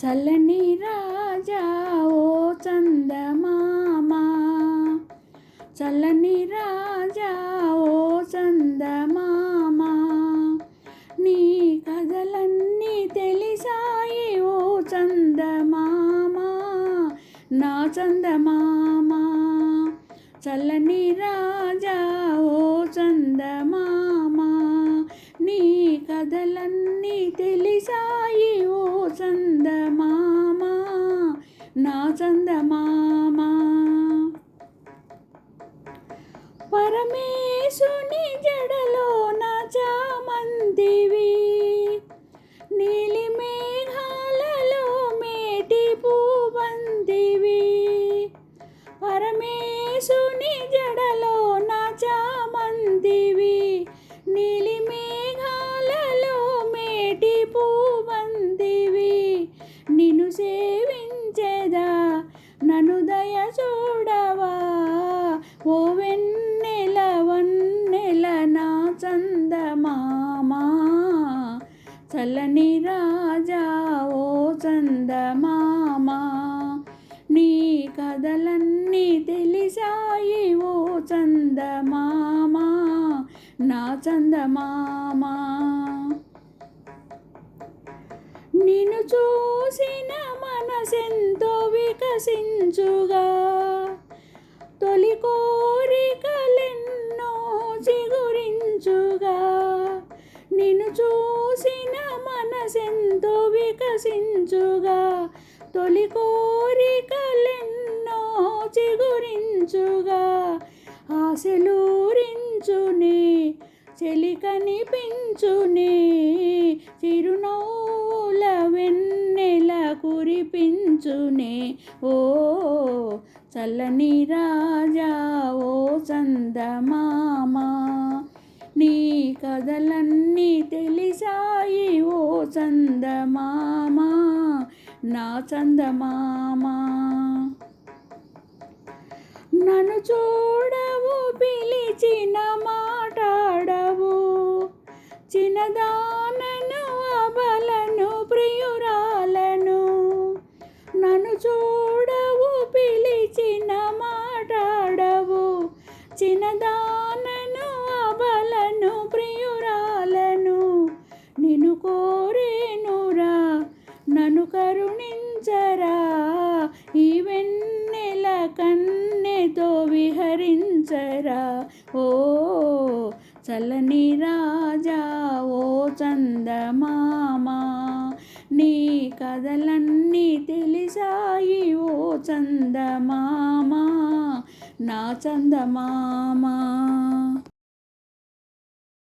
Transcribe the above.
చల్లని రాజా ఓ చందమామ, చల్లని రాజా ఓ చందమామ, నీ కథలన్నీ తెలిసాయి ఓ చందమామ, నా చందమామ. చల్లని రాజా ఓ చందమామ, నీ కథలన్నీ తెలిసాయి ఓ చందమామ, నా చందమామ. పరమేశుని జడలో నా చామంతివి, నీలి మేఘాలలో మేటి పూబంతివి. పరమేశుని జడలో నా చామంతివి, నీలి మేఘాలలో మేటి పూబంతివి. నిన్ను సేవించెదా నన్ను దయ చూడవా, ఓ వెన్నెల వన్నెల నా చందమామ. చల్లని రాజా ఓ చందమామ, నీ కథలన్నీ తెలిసాయి ఓ చందమామ, నా చందమామ. నిన్ను చూసిన మనసెంతో వికసించుగా, తొలి కోరికలెన్నో చిగురించుగా. నిన్ను చూసిన మనసెంతో వికసించుగా, తొలి కోరికలెన్నో చిగురించుగా. ఆశలూరించునే చెలి కనిపించునే, చిరునవ్వుల వెన్నెల కురిపించునే. ఓ చల్లని రాజా ఓ చందమామ, నీ కథలన్నీ తెలిసాయి ఓ చందమామ, నా చందమామ. నన్ను చూడవు పిలిచిన మాటాడవు, చిన్నదానను అబలను ప్రియురాలను. నన్ను చూడవు పిలిచిన మాటాడవు, చిన్నదానను అబలను ప్రియురాలను. నిన్ను కోరేనురా నన్ను కరుణించరా, ఈ వెన్నెల కన్నెతో విహరించరా. ఓ చల్లని రాజా ఓ చందమామ, నీ కథలన్నీ తెలిసాయి ఓ చందమామ, నా చందమామ.